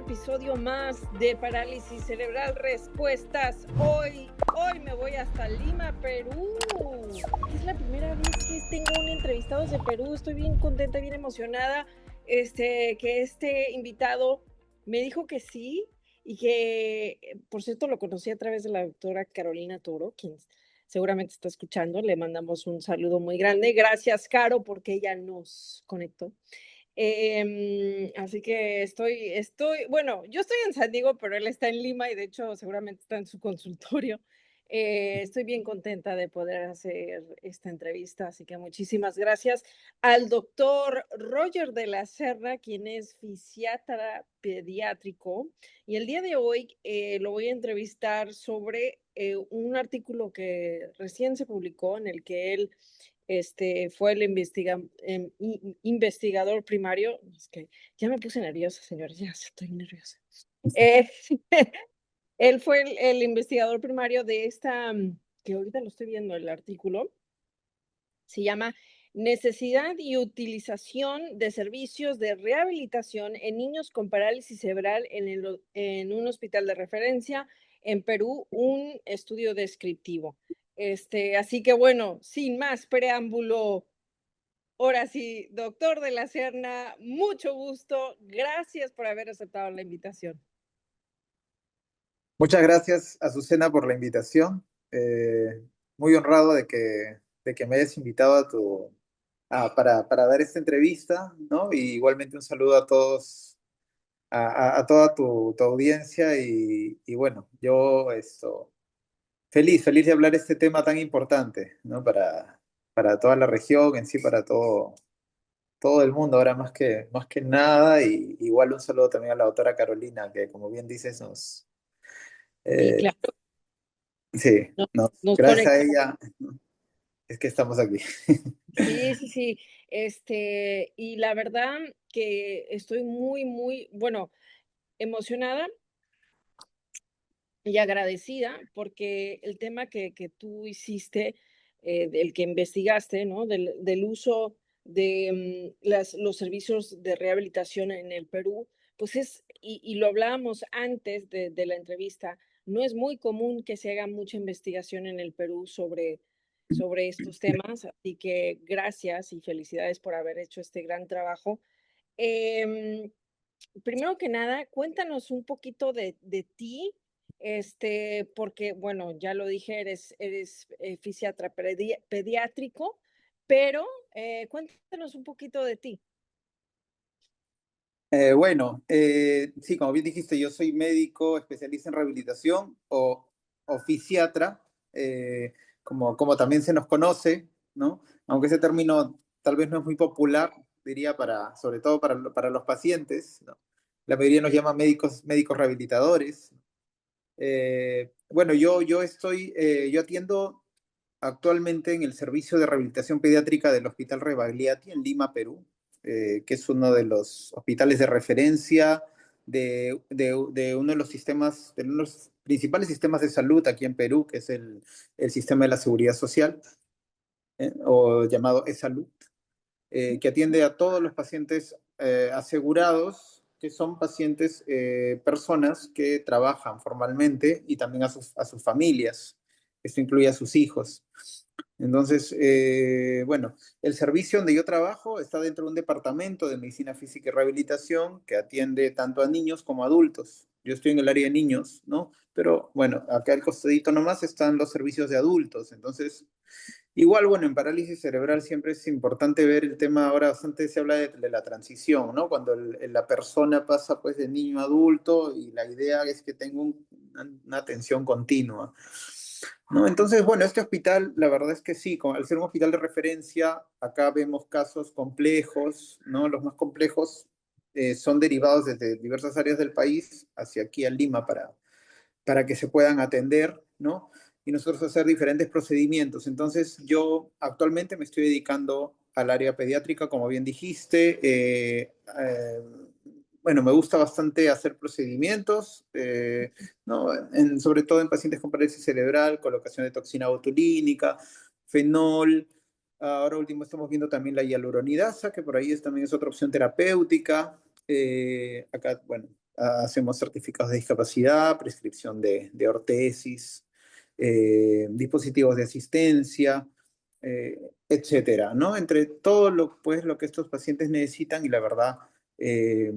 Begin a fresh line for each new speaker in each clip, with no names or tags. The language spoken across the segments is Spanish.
episodio más de Parálisis Cerebral Respuestas. Hoy me voy hasta Lima, Perú. Es la primera vez que tengo un entrevistado desde Perú. Estoy bien contenta, bien emocionada. Que este invitado me dijo que sí y que, por cierto, lo conocí a través de la doctora Carolina Toro, quien seguramente está escuchando. Le mandamos un saludo muy grande. Gracias, Caro, porque ella nos conectó. Así que bueno, yo estoy en San Diego, pero él está en Lima y de hecho seguramente está en su consultorio. Estoy bien contenta de poder hacer esta entrevista, así que muchísimas gracias al doctor Roger de la Serra, quien es fisiatra pediátrico, y el día de hoy lo voy a entrevistar sobre un artículo que recién se publicó en el que él fue el investigador primario. Es que ya me puse nerviosa, señores, ya estoy nerviosa. Eh, él fue el investigador primario de esta, que ahorita lo estoy viendo, el artículo, se llama Necesidad y utilización de servicios de rehabilitación en niños con parálisis cerebral en un hospital de referencia en Perú, un estudio descriptivo. Así que bueno, sin más preámbulo, ahora sí, doctor de la Serna, mucho gusto. Gracias por haber aceptado la invitación.
Muchas gracias, Azucena, por la invitación. Muy honrado de que me hayas invitado para dar esta entrevista, ¿no? Y igualmente un saludo a todos, a toda tu audiencia y bueno, yo feliz de hablar de este tema tan importante, ¿no? Para toda la región, en sí, para todo el mundo, ahora más que nada. Y igual un saludo también a la doctora Carolina, que como bien dices,
Sí,
eh,
claro,
sí,
nos
gracias a
conectamos.
ella es que estamos aquí.
Sí, sí, sí. Y la verdad que estoy muy, muy, bueno, emocionada y agradecida porque el tema que tú hiciste, del que investigaste, ¿no? Del uso de los servicios de rehabilitación en el Perú, pues y lo hablábamos antes de la entrevista, no es muy común que se haga mucha investigación en el Perú sobre estos temas, así que gracias y felicidades por haber hecho este gran trabajo. Em, Primero que nada, cuéntanos un poquito de ti, porque, bueno, ya lo dije, eres fisiatra pediátrico, pero cuéntanos un poquito de ti.
Bueno, sí, como bien dijiste, yo soy médico especialista en rehabilitación o fisiatra, como también se nos conoce, ¿no? Aunque ese término tal vez no es muy popular, diría sobre todo para los pacientes, ¿no? La mayoría nos llama médicos rehabilitadores. Bueno, yo atiendo actualmente en el servicio de rehabilitación pediátrica del Hospital Rebagliati en Lima, Perú, que es uno de los hospitales de referencia de uno de los sistemas, de uno de los principales sistemas de salud aquí en Perú, que es el sistema de la seguridad social, o llamado eSalud, que atiende a todos los pacientes asegurados, que son pacientes, personas que trabajan formalmente y también a sus familias. Esto incluye a sus hijos. Entonces, bueno, el servicio donde yo trabajo está dentro de un departamento de medicina física y rehabilitación que atiende tanto a niños como a adultos. Yo estoy en el área de niños, ¿no? Pero bueno, acá al costadito nomás están los servicios de adultos. Entonces, igual, bueno, en parálisis cerebral siempre es importante ver el tema. Ahora bastante se habla de la transición, ¿no? Cuando la persona pasa pues de niño a adulto y la idea es que tenga una atención continua, ¿no? Entonces, bueno, este hospital, la verdad es que sí, al ser un hospital de referencia, acá vemos casos complejos, ¿no? Los más complejos son derivados desde diversas áreas del país hacia aquí a Lima para que se puedan atender, ¿no? Y nosotros hacer diferentes procedimientos. Entonces, yo actualmente me estoy dedicando al área pediátrica, como bien dijiste. Bueno, me gusta bastante hacer procedimientos, ¿no? Sobre todo en pacientes con parálisis cerebral, colocación de toxina botulínica, fenol. Ahora último estamos viendo también la hialuronidasa, que por ahí también es otra opción terapéutica. Acá, bueno, hacemos certificados de discapacidad, prescripción de ortesis, dispositivos de asistencia, etcétera, ¿no? Entre todo pues, lo que estos pacientes necesitan y la verdad, eh,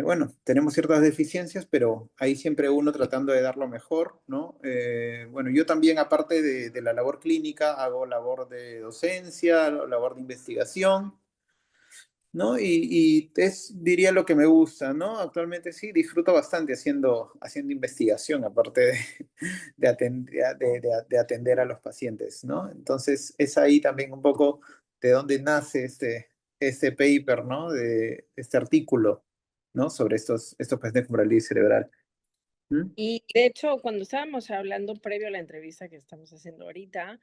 bueno, tenemos ciertas deficiencias, pero ahí siempre uno tratando de dar lo mejor, ¿no? Bueno, yo también, aparte de la labor clínica, hago labor de docencia, labor de investigación, ¿no? Y diría lo que me gusta, ¿no? Actualmente sí, disfruto bastante haciendo investigación, aparte de atender a los pacientes, ¿no? Entonces, es ahí también un poco de dónde nace este paper, ¿no? De este artículo, ¿no? Sobre estos pacientes con parálisis cerebral. ¿Mm?
Y de hecho, cuando estábamos hablando previo a la entrevista que estamos haciendo ahorita,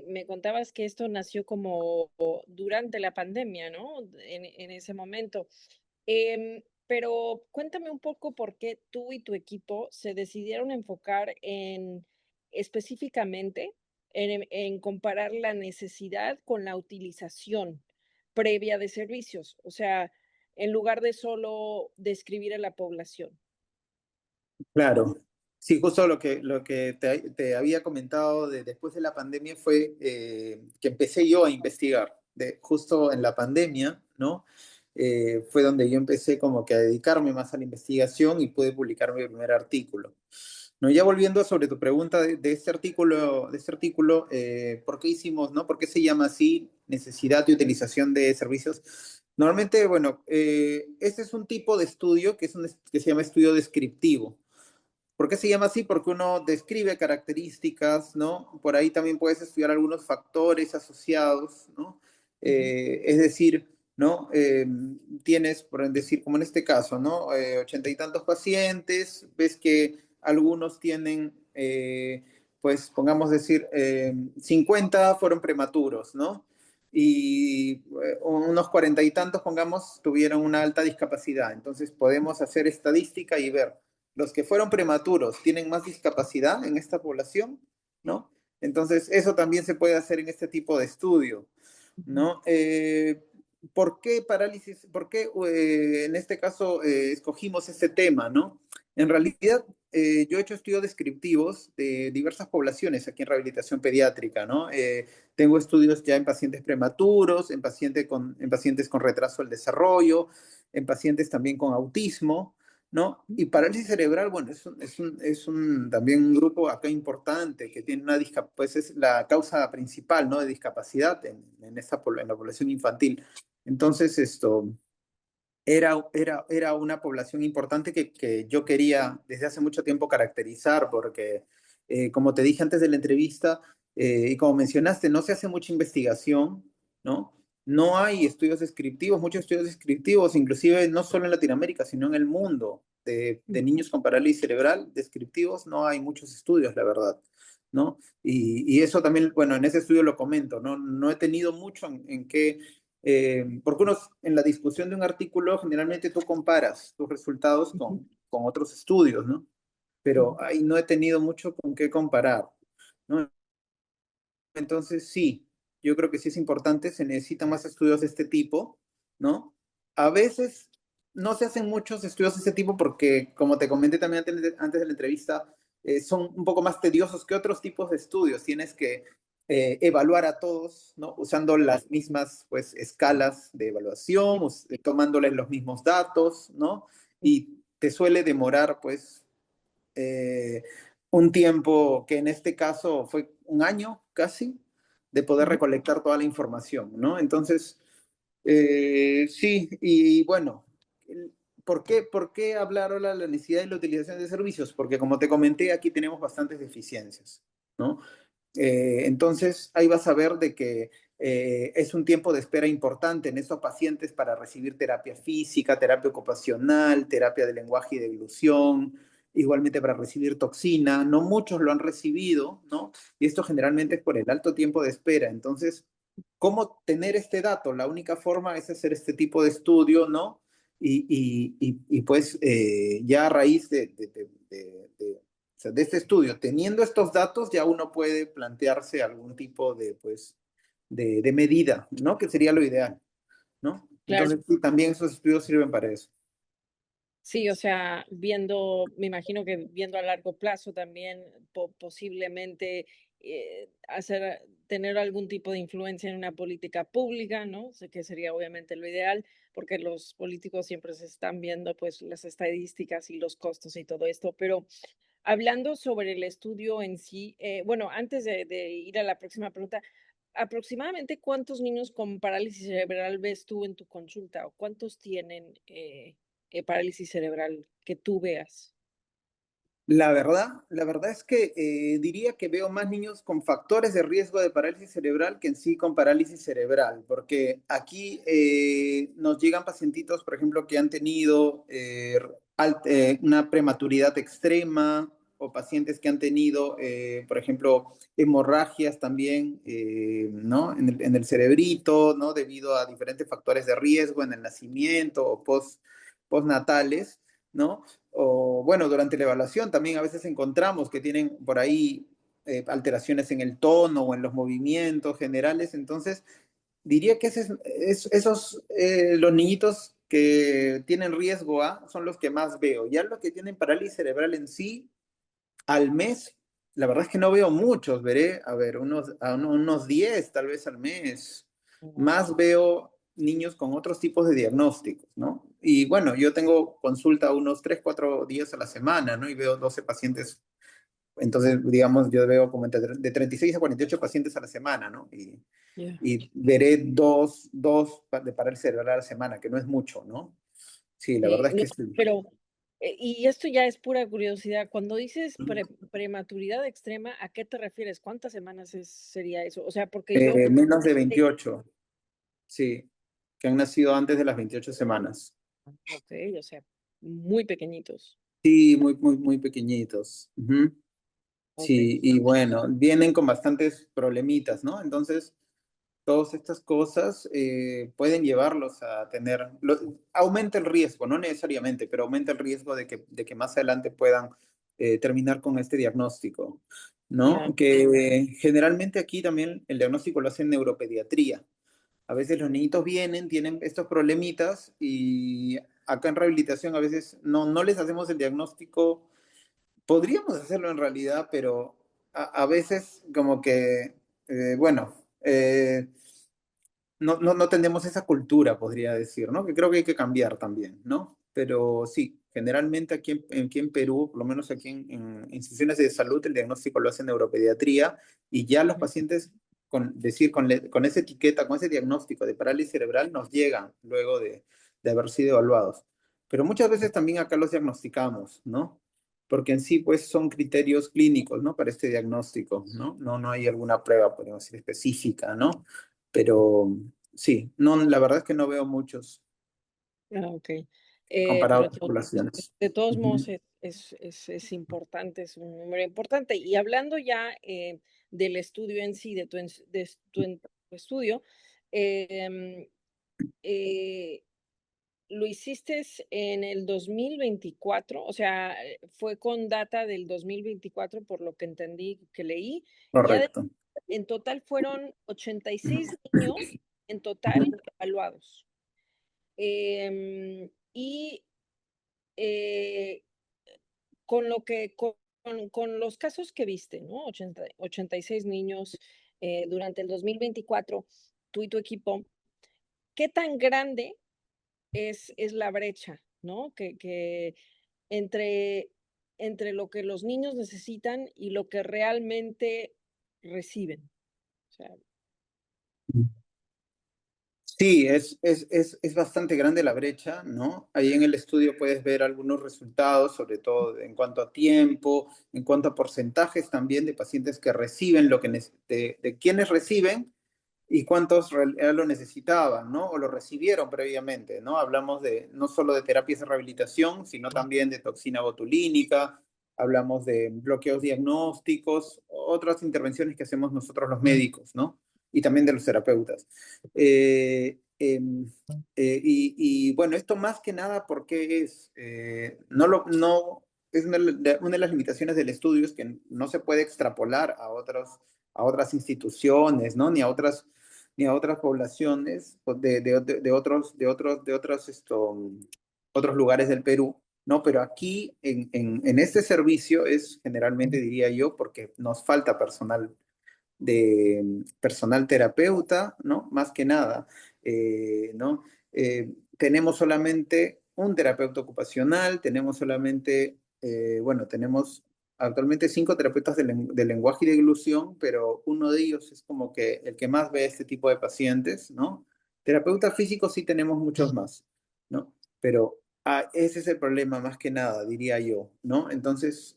me contabas que esto nació como durante la pandemia, ¿no? En ese momento. Pero cuéntame un poco por qué tú y tu equipo se decidieron enfocar en específicamente en comparar la necesidad con la utilización previa de servicios, o sea, en lugar de solo describir a la población.
Claro. Sí, justo lo que te había comentado después de la pandemia fue que empecé yo a investigar. Justo en la pandemia, ¿no? Fue donde yo empecé como que a dedicarme más a la investigación y pude publicar mi primer artículo. ¿No? Ya volviendo sobre tu pregunta de este artículo, ¿por qué hicimos, no? ¿Por qué se llama así necesidad de utilización de servicios? Normalmente, bueno, este es un tipo de estudio que se llama estudio descriptivo. ¿Por qué se llama así? Porque uno describe características, ¿no? Por ahí también puedes estudiar algunos factores asociados, ¿no?
Ujú,
Es decir, ¿no? Tienes, por decir, como en este caso, ¿no? 80 y tantos pacientes, ves que algunos tienen, pues, pongamos decir, 50 fueron prematuros, ¿no? Y unos 40 y tantos, pongamos, tuvieron una alta discapacidad. Entonces podemos hacer estadística y ver los que fueron prematuros tienen más discapacidad en esta población, ¿no? Entonces, eso también se puede hacer en este tipo de estudio,
ujú,
¿no? ¿Por qué parálisis? ¿Por qué en este caso escogimos este tema, ¿no? En realidad, yo he hecho estudios descriptivos de diversas poblaciones aquí en rehabilitación pediátrica, ¿no? Tengo estudios ya en pacientes prematuros, en pacientes con retraso del desarrollo, en pacientes también con autismo, ¿no? Y parálisis cerebral, bueno, también un grupo acá importante que tiene pues es la causa principal, ¿no? De discapacidad en la población infantil. Entonces, era una población importante que yo quería desde hace mucho tiempo caracterizar, porque, como te dije antes de la entrevista, y como mencionaste, no se hace mucha investigación, ¿no? No hay estudios descriptivos, muchos estudios descriptivos, inclusive no solo en Latinoamérica, sino en el mundo, de
ujú.
niños con parálisis cerebral, descriptivos, no hay muchos estudios, la verdad, ¿no? Y eso también, bueno, en ese estudio lo comento, ¿no? No he tenido mucho en qué porque en la discusión de un artículo, generalmente tú comparas tus resultados
Ujú,
con otros estudios, ¿no?
ujú,
Pero ahí no he tenido mucho con qué comparar, ¿no? Entonces, sí, yo creo que sí es importante, se necesitan más estudios de este tipo, ¿no? A veces no se hacen muchos estudios de este tipo porque, como te comenté también antes de la entrevista, son un poco más tediosos que otros tipos de estudios. Tienes que evaluar a todos, ¿no? Usando las mismas, pues, escalas de evaluación, tomándoles los mismos datos, ¿no? Y te suele demorar, pues, eh, un tiempo que en este caso fue un año casi de poder
ujú,
recolectar toda la información, ¿no? Entonces, sí, y bueno, ¿por qué hablar ahora de la necesidad de la utilización de servicios? Porque como te comenté, aquí tenemos bastantes deficiencias, ¿no? Entonces, ahí vas a ver de que es un tiempo de espera importante en esos pacientes para recibir terapia física, terapia ocupacional, terapia de lenguaje y de ilusión, igualmente para recibir toxina. No muchos lo han recibido, ¿no? Y esto generalmente es por el alto tiempo de espera. Entonces, ¿cómo tener este dato? La única forma es hacer este tipo de estudio, ¿no? Y pues ya a raíz o sea, de este estudio, teniendo estos datos, ya uno puede plantearse algún tipo de, pues, de medida, ¿no? Que sería lo ideal, ¿no?
claro.
Entonces, sí, también esos estudios sirven para eso.
Sí, o sea, viendo, me imagino que viendo a largo plazo también posiblemente tener algún tipo de influencia en una política pública, ¿no? Sé que sería obviamente lo ideal, porque los políticos siempre se están viendo pues las estadísticas y los costos y todo esto, pero hablando sobre el estudio en sí, bueno, antes de ir a la próxima pregunta, aproximadamente cuántos niños con parálisis cerebral ves tú en tu consulta o cuántos tienen parálisis cerebral que tú veas.
La verdad es que diría que veo más niños con factores de riesgo de parálisis cerebral que en sí con parálisis cerebral, porque aquí nos llegan pacientitos, por ejemplo, que han tenido una prematuridad extrema o pacientes que han tenido, por ejemplo, hemorragias también, ¿no? En el cerebrito, ¿no? Debido a diferentes factores de riesgo en el nacimiento o postnatales, ¿no? O bueno, durante la evaluación también a veces encontramos que tienen por ahí alteraciones en el tono o en los movimientos generales. Entonces, diría que esos, los niñitos que tienen riesgo A son los que más veo. Ya los que tienen parálisis cerebral en sí, al mes, la verdad es que no veo muchos, veré, a ver, unos 10 tal vez al mes.
Wow.
Más veo niños con otros tipos de diagnósticos, ¿no? Y bueno, yo tengo consulta unos 3 4 días a la semana, ¿no? Y veo 12 pacientes, entonces, digamos, yo veo como de 36 a 48 pacientes a la semana, ¿no?
Yeah.
Y veré dos de parálisis cerebral a la semana, que no es mucho, ¿no? Sí, la verdad es
No,
que sí.
pero, y esto ya es pura curiosidad, cuando dices prematuridad extrema, ¿a qué te refieres? ¿Cuántas semanas sería eso? O sea, porque yo,
Menos de 28. Sí, que han nacido antes de las 28 semanas.
ok, o sea, muy pequeñitos.
Sí, muy pequeñitos. Ujú.
Ok,
Sí, y bueno, vienen con bastantes problemitas, ¿no? Entonces, todas estas cosas pueden llevarlos a tener, aumenta el riesgo, no necesariamente, pero aumenta el riesgo de que más adelante puedan terminar con este diagnóstico,
ya.
¿no? Que generalmente aquí también el diagnóstico lo hace en neuropediatría. A veces los niñitos vienen, tienen estos problemitas y acá en rehabilitación a veces no les hacemos el diagnóstico. Podríamos hacerlo en realidad, pero a veces como que, bueno, no tenemos esa cultura, podría decir, ¿no? Que creo que hay que cambiar también, ¿no? Pero sí, generalmente aquí en Perú, por lo menos aquí en instituciones de salud, el diagnóstico lo hace en neuropediatría y ya los
Ujú.
pacientes con esa etiqueta, con ese diagnóstico de parálisis cerebral nos llegan luego de haber sido evaluados. Pero muchas veces también acá los diagnosticamos, ¿no? Porque en sí, pues, son criterios clínicos, ¿no? Para este diagnóstico, ¿no? No hay alguna prueba, podemos decir, específica, ¿no? Pero sí, no, la verdad es que no veo muchos
Ah, ok.
comparado a
Pero
otras poblaciones.
de todos modos
Ujú.
es importante, es un número importante. Y hablando ya del estudio en sí, tu estudio, em, eh, lo hiciste en el 2024, o sea, fue con data del 2024 por lo que entendí que leí, y
Correcto.
en total fueron 86 niños en total evaluados. Y eh, con lo que, con los casos que viste, ¿no? 86 niños durante el 2024, tú y tu equipo, ¿qué tan grande es la brecha, ¿no? Que entre, entre lo que los niños necesitan y lo que realmente reciben. O sea,
Sí, es bastante grande la brecha, ¿no? Ahí en el estudio puedes ver algunos resultados, sobre todo en cuanto a tiempo, en cuanto a porcentajes también de pacientes que reciben lo que de quienes reciben y cuántos lo necesitaban, ¿no? O lo recibieron previamente, ¿no? Hablamos de no solo de terapias de rehabilitación, sino también de toxina botulínica, hablamos de bloqueos diagnósticos, otras intervenciones que hacemos nosotros los médicos, ¿no? Y también de los terapeutas. Bueno, esto más que nada porque es una de las limitaciones del estudio, es que no se puede extrapolar a otras instituciones, ¿no? Ni a otras poblaciones pues, de otros lugares del Perú. ¿no? Pero aquí, en este servicio, es generalmente, diría yo, porque nos falta personal terapeuta, ¿no? Más que nada, ¿no? Tenemos solamente un terapeuta ocupacional, tenemos solamente, bueno, tenemos actualmente 5 terapeutas de lenguaje y de inclusión, pero uno de ellos es como que el que más ve este tipo de pacientes, ¿no? Terapeutas físicos sí tenemos muchos más, ¿no? Pero ese es el problema más que nada, diría yo, ¿no? Entonces,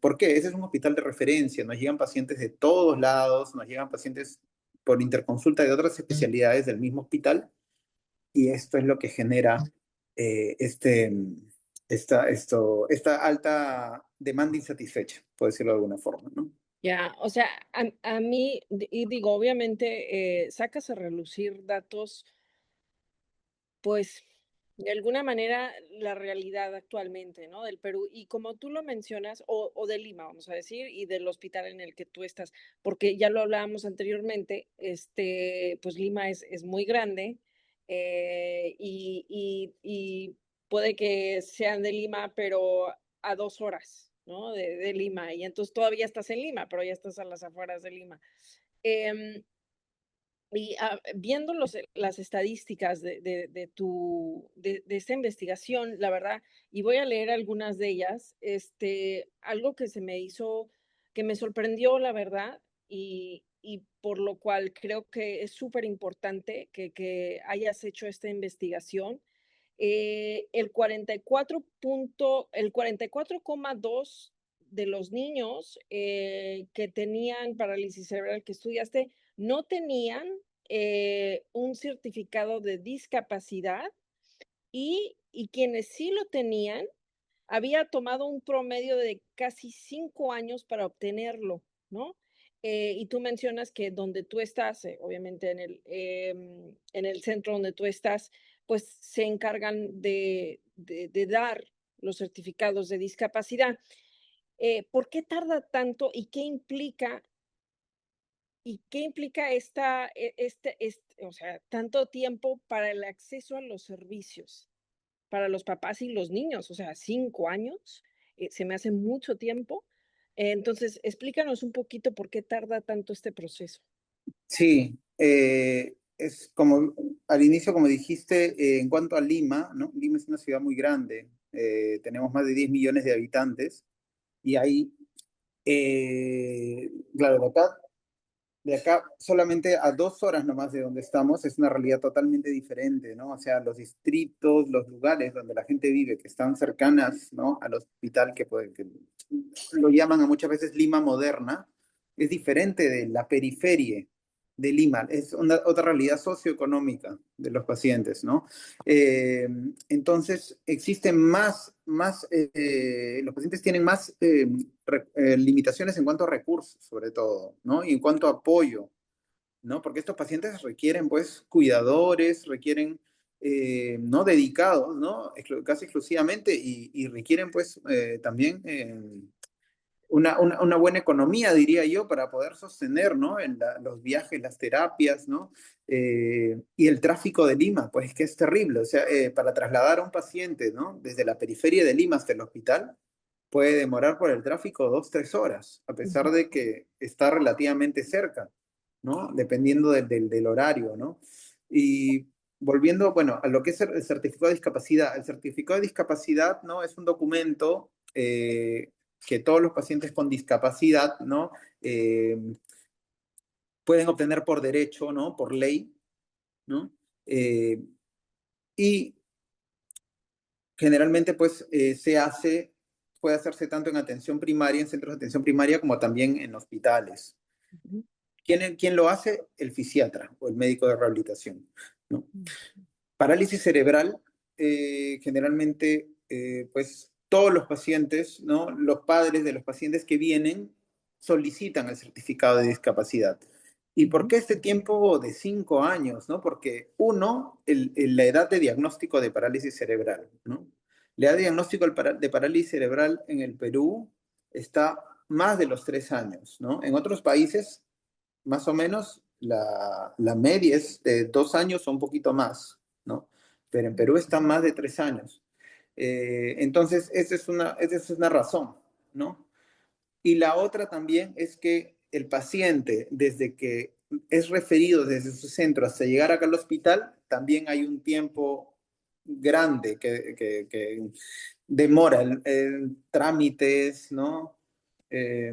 ¿por qué? Ese es un hospital de referencia, nos llegan pacientes de todos lados, nos llegan pacientes por interconsulta de otras especialidades del mismo hospital y esto es lo que genera esta alta demanda insatisfecha, por decirlo de alguna forma, ¿no?
Ya, o sea, a mí, y digo, obviamente, sacas a relucir datos, pues, de alguna manera, la realidad actualmente, ¿no? Del Perú. Y como tú lo mencionas, o de Lima, vamos a decir, y del hospital en el que tú estás, porque ya lo hablábamos anteriormente, pues Lima es muy grande, y puede que sean de Lima, pero a 2 horas, ¿no? De Lima. Y entonces todavía estás en Lima, pero ya estás a las afueras de Lima. Em, y viendo las estadísticas de esta investigación, la verdad, y voy a leer algunas de ellas, algo que se me hizo, que me sorprendió, la verdad, y por lo cual creo que es súper importante que hayas hecho esta investigación. El 44,2 de los niños que tenían parálisis cerebral que estudiaste no tenían un certificado de discapacidad, y quienes sí lo tenían, había tomado un promedio de casi 5 años para obtenerlo, ¿no? Y tú mencionas que donde tú estás, obviamente en el centro donde tú estás, pues se encargan de dar los certificados de discapacidad. ¿Por qué tarda tanto y qué implica o sea, tanto tiempo para el acceso a los servicios? Para los papás y los niños, o sea, 5 años, se me hace mucho tiempo. Entonces, explícanos un poquito por qué tarda tanto este proceso.
Sí, es como al inicio, como dijiste, en cuanto a Lima, ¿no? Lima es una ciudad muy grande, tenemos más de 10 millones de habitantes y hay, claro, de acá solamente a 2 horas nomás de donde estamos es una realidad totalmente diferente, ¿no? O sea, los distritos, los lugares donde la gente vive, que están cercanas, ¿no? Al hospital, que lo llaman a muchas veces Lima moderna, es diferente de la periferia de Lima, es otra realidad socioeconómica de los pacientes, ¿no? Eh, entonces, existen los pacientes tienen más limitaciones en cuanto a recursos, sobre todo, ¿no? Y en cuanto a apoyo, ¿no? Porque estos pacientes requieren, pues, cuidadores, requieren, ¿no? Dedicados, ¿no? Casi exclusivamente y requieren, pues, también una buena economía, diría yo, para poder sostener, ¿no? Los viajes, las terapias, ¿no? Y el tráfico de Lima, pues que es terrible. O sea, para trasladar a un paciente, ¿no? Desde la periferia de Lima hasta el hospital, puede demorar por el tráfico 2, 3 horas, a pesar
Ujú.
de que está relativamente cerca, ¿no? Dependiendo del horario, ¿no? Y volviendo, bueno, a lo que es el certificado de discapacidad. El certificado de discapacidad, ¿no? Es un documento que todos los pacientes con discapacidad, ¿no? Eh, pueden obtener por derecho, ¿no? Por ley, ¿no? Eh, y generalmente, pues, puede hacerse tanto en atención primaria, en centros de atención primaria, como también en hospitales.
Ujú.
¿Quién lo hace? El fisiatra o el médico de rehabilitación, ¿no?
Mm.
Parálisis cerebral, generalmente, pues todos los pacientes, ¿no? Los padres de los pacientes que vienen solicitan el certificado de discapacidad. ¿Y por
Ujú.
qué este tiempo de 5 años? ¿No? Porque uno, la edad de diagnóstico de parálisis cerebral, ¿no? La edad de diagnóstico de parálisis cerebral en el Perú está más de los 3 años, ¿no? En otros países, más o menos, la media es de 2 años o un poquito más, ¿no? Pero en Perú está más de 3 años. Entonces, esa es una razón, ¿no? Y la otra también es que el paciente, desde que es referido desde su centro hasta llegar acá al hospital, también hay un tiempo grande que demora en trámites, ¿no? Eh,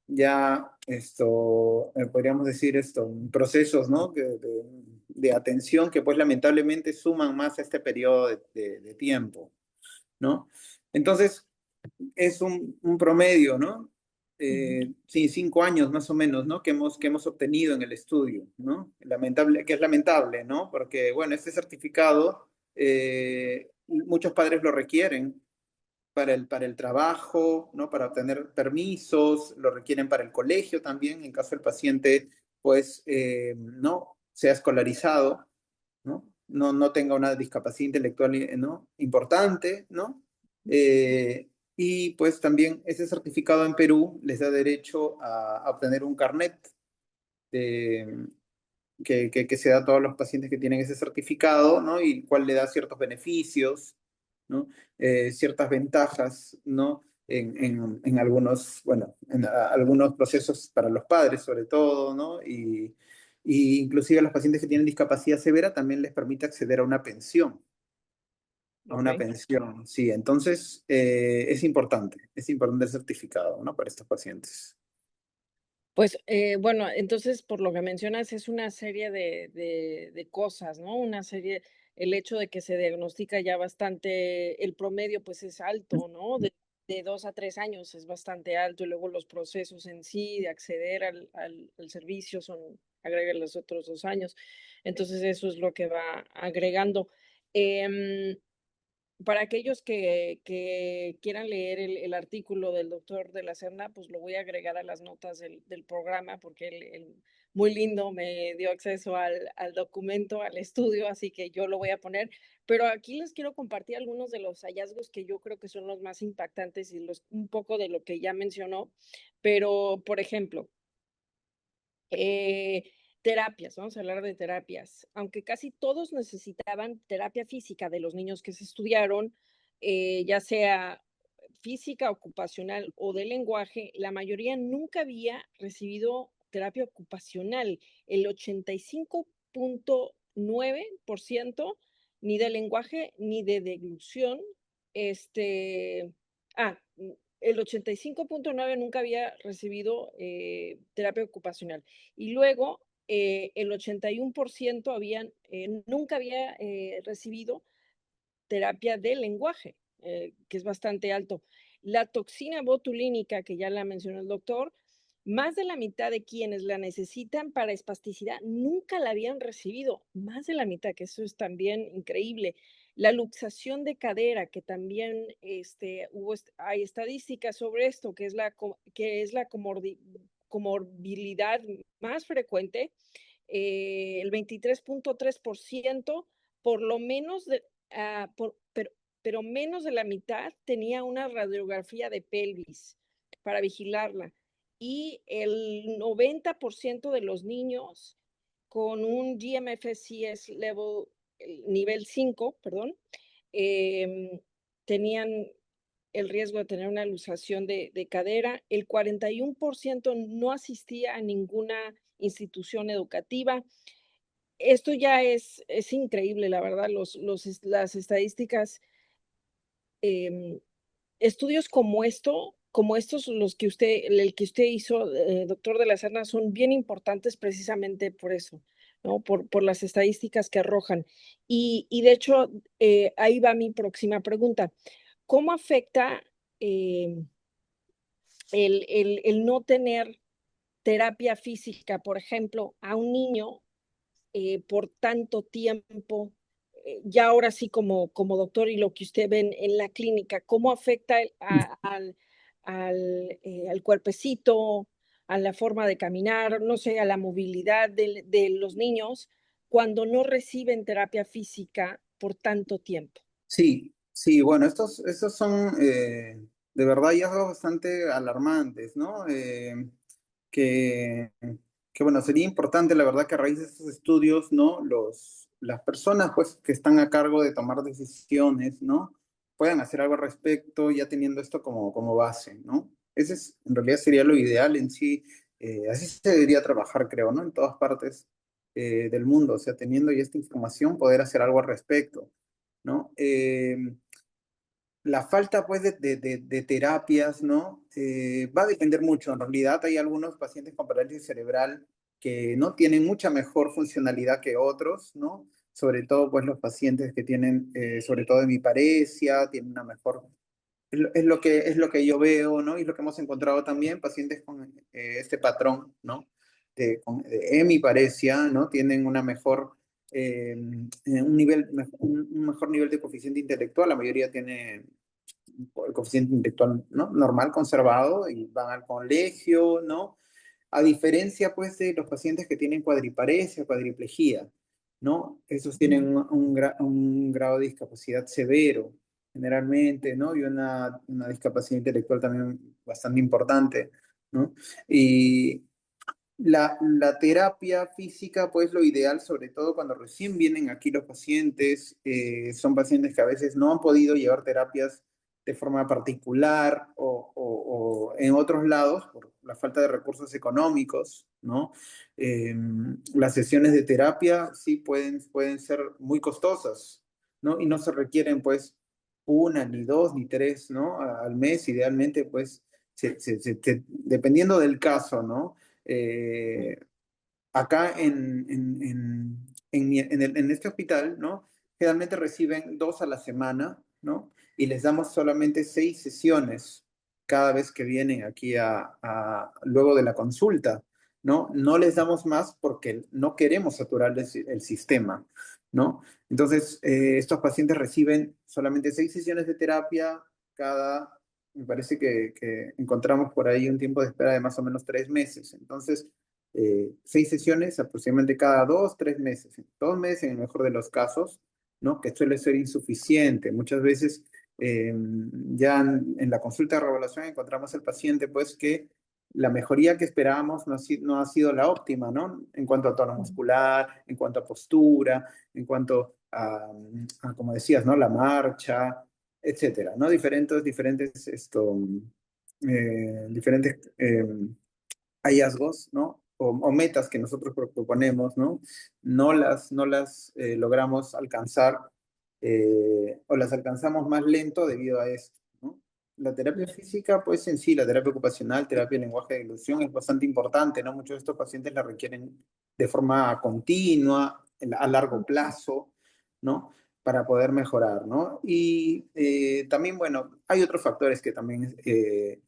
ya esto, podríamos decir esto, procesos, ¿no? De atención que pues lamentablemente suman más a este periodo de tiempo, ¿no? Entonces, es un promedio, ¿no?
Ujú.
Sí, 5 años más o menos, ¿no? Que hemos obtenido en el estudio, ¿no? Lamentable, que es lamentable, ¿no? Porque, bueno, este certificado, muchos padres lo requieren para el trabajo, ¿no? Para obtener permisos, lo requieren para el colegio también, en caso el paciente, pues, no sea escolarizado, ¿no? No tenga una discapacidad intelectual, ¿no? Importante, ¿no? Y pues también ese certificado en Perú les da derecho a obtener un carnet de, que se da a todos los pacientes que tienen ese certificado, ¿no? Y cual le da ciertos beneficios, ¿no? Ciertas ventajas, ¿no? En algunos, bueno, algunos procesos para los padres sobre todo, ¿no? Y inclusive a los pacientes que tienen discapacidad severa también les permite acceder a una
Ok.
pensión, sí. Entonces, es importante el certificado, ¿no? Para estos pacientes.
Pues, bueno, entonces, por lo que mencionas, es una serie de cosas, ¿no? Una serie el hecho de que se diagnostica ya bastante el promedio, pues, es alto, ¿no? De 2 a 3 años es bastante alto, y luego los procesos en sí de acceder al servicio son agregan los otros 2 años. Entonces, eso es lo que va agregando. Em para aquellos que quieran leer el artículo del doctor de la Serna, pues lo voy a agregar a las notas del programa, porque él muy lindo me dio acceso al documento, al estudio, así que yo lo voy a poner. Pero aquí les quiero compartir algunos de los hallazgos que yo creo que son los más impactantes y un poco de lo que ya mencionó. Pero, por ejemplo, eh, terapias, vamos a hablar de terapias. Aunque casi todos necesitaban terapia física de los niños que se estudiaron, ya sea física, ocupacional o de lenguaje, la mayoría nunca había recibido terapia ocupacional. El 85.9% ni de lenguaje ni de deglución, este, ah, el 85.9 nunca había recibido terapia ocupacional. Y luego el 81% nunca había recibido terapia de lenguaje, que es bastante alto. La toxina botulínica, que ya la mencionó el doctor, más de la mitad de quienes la necesitan para espasticidad nunca la habían recibido, más de la mitad, que eso es también increíble. La luxación de cadera, que también hay estadísticas sobre esto, que es la comorbilidad más frecuente, el 23.3%, por lo menos pero menos de la mitad tenía una radiografía de pelvis para vigilarla. Y el 90% de los niños con un GMFCS nivel 5, perdón, em, tenían el riesgo de tener una luxación de cadera. El 41% no asistía a ninguna institución educativa. Esto ya es increíble, la verdad, las estadísticas, em, estudios como estos, los que el que usted hizo, doctor de la Serna, son bien importantes precisamente por eso, ¿no? Por las estadísticas que arrojan. Y de hecho, ahí va mi próxima pregunta. ¿Cómo afecta, el no tener terapia física, por ejemplo, a un niño por tanto tiempo, ya ahora sí como doctor y lo que usted ve en la clínica, cómo afecta al cuerpecito, a la forma de caminar, no sé, a la movilidad de los niños cuando no reciben terapia física por tanto tiempo.
Sí, sí, bueno, estos son de verdad hallazgos bastante alarmantes, ¿no? Que, que, bueno, sería importante, la verdad, que a raíz de estos estudios, ¿no? Las personas, pues, que están a cargo de tomar decisiones, ¿no? puedan hacer algo al respecto, ya teniendo esto como base, ¿no? Ese es, en realidad sería lo ideal en sí. Así se debería trabajar, creo, ¿no? En todas partes del mundo, o sea, teniendo ya esta información, poder hacer algo al respecto, ¿no? La falta, pues, de terapias, ¿no? Va a depender mucho. En realidad, hay algunos pacientes con parálisis cerebral que no tienen mucha mejor funcionalidad que otros, ¿no? Sobre todo, pues, los pacientes que tienen, sobre todo hemiparesia, tienen una mejor... es lo que yo veo, ¿no? Y lo que hemos encontrado también, pacientes con este patrón, ¿no? De hemiparesia, ¿no? Tienen una mejor un mejor nivel de coeficiente intelectual. La mayoría tiene el coeficiente intelectual, ¿no? Normal, conservado, y van al colegio, ¿no? A diferencia, pues, de los pacientes que tienen cuadriparesia, cuadriplejía, ¿no? Esos tienen un grado de discapacidad severo, generalmente, ¿no? Y una discapacidad intelectual también bastante importante, ¿no? Y la terapia física, pues lo ideal, sobre todo cuando recién vienen aquí los pacientes, son pacientes que a veces no han podido llevar terapias de forma particular o en otros lados por la falta de recursos económicos, ¿no? Eh, las sesiones de terapia sí pueden ser muy costosas, ¿no? Y no se requieren, pues, una, ni dos, ni tres, ¿no? Al mes, idealmente, pues, dependiendo del caso, ¿no? Eh, acá en este hospital, ¿no? Generalmente reciben 2 a la semana, ¿no? Y les damos solamente 6 sesiones cada vez que vienen aquí luego de la consulta, ¿no? No les damos más porque no queremos saturar el sistema, ¿no? Entonces, estos pacientes reciben solamente 6 sesiones de terapia me parece que encontramos por ahí un tiempo de espera de más o menos 3 meses. Entonces, 6 sesiones aproximadamente cada 2, 3 meses, 2 meses en el mejor de los casos, ¿no? Que suele ser insuficiente. Muchas veces ya en la consulta de revaloración encontramos al paciente, pues, que la mejoría que esperábamos no ha sido la óptima, ¿no? En cuanto a tono muscular, en cuanto a postura, en cuanto como decías, ¿no? La marcha, etcétera, ¿no? Diferentes hallazgos, ¿no? O metas que nosotros proponemos, ¿no? No las logramos alcanzar o las alcanzamos más lento debido a esto, ¿no? La terapia física, pues en sí, la terapia ocupacional, terapia de lenguaje de ilusión es bastante importante, ¿no? Muchos de estos pacientes la requieren de forma continua, a largo plazo, ¿no? Para poder mejorar, ¿no? Y también, bueno, hay otros factores que también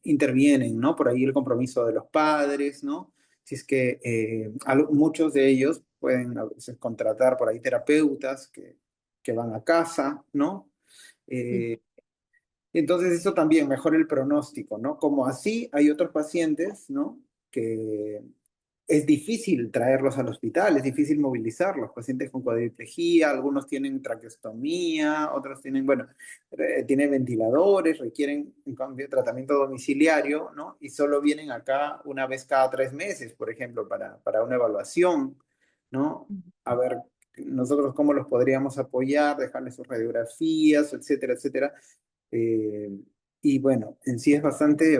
intervienen, ¿no? Por ahí el compromiso de los padres, ¿no? Si es que muchos de ellos pueden a veces contratar por ahí terapeutas que van a casa, ¿no? Eh, entonces eso también mejora el pronóstico, ¿no? Como así hay otros pacientes, ¿no? Que es difícil traerlos al hospital, es difícil movilizarlos. Pacientes con cuadriplejía, algunos tienen traqueostomía, otros tienen, bueno, tienen ventiladores, requieren, en cambio, tratamiento domiciliario, ¿no? Y solo vienen acá una vez cada 3 meses, por ejemplo, para una evaluación, ¿no? A ver nosotros cómo los podríamos apoyar, dejarles sus radiografías, etcétera, etcétera. Eh, y bueno, en sí es bastante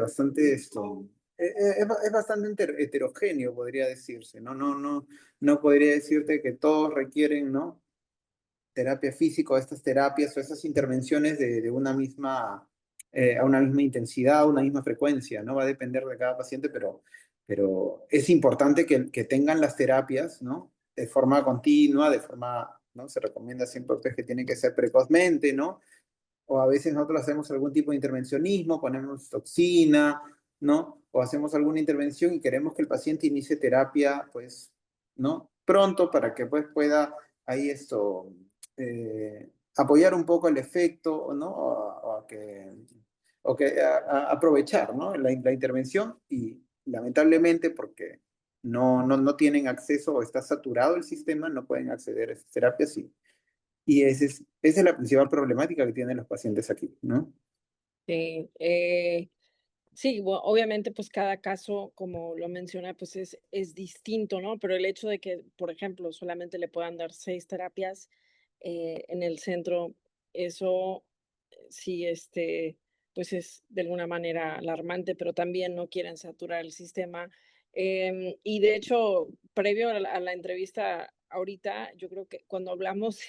esto. Es bastante heterogéneo, podría decirse, ¿no? No podría decirte que todos requieren, ¿no? Terapia física, o estas terapias o estas intervenciones de a una misma intensidad, una misma frecuencia, ¿no? Va a depender de cada paciente, pero es importante que tengan las terapias, ¿no? De forma continua, ¿no? Se recomienda siempre pues, que tienen que ser precozmente, ¿no? O a veces nosotros hacemos algún tipo de intervencionismo, ponemos toxina, ¿no? O hacemos alguna intervención y queremos que el paciente inicie terapia, pues, ¿no? Pronto para que pues pueda ahí apoyar un poco el efecto, ¿no? O que aprovechar, ¿no? La intervención y lamentablemente porque no tienen acceso o está saturado el sistema, no pueden acceder a esas terapias y esa es la principal problemática que tienen los pacientes aquí, ¿no?
Sí, sí, obviamente, pues cada caso, como lo menciona, pues es distinto, ¿no? Pero el hecho de que, por ejemplo, solamente le puedan dar 6 terapias en el centro, eso sí, pues es de alguna manera alarmante, pero también no quieren saturar el sistema. Y de hecho, previo a la entrevista ahorita, yo creo que cuando hablamos,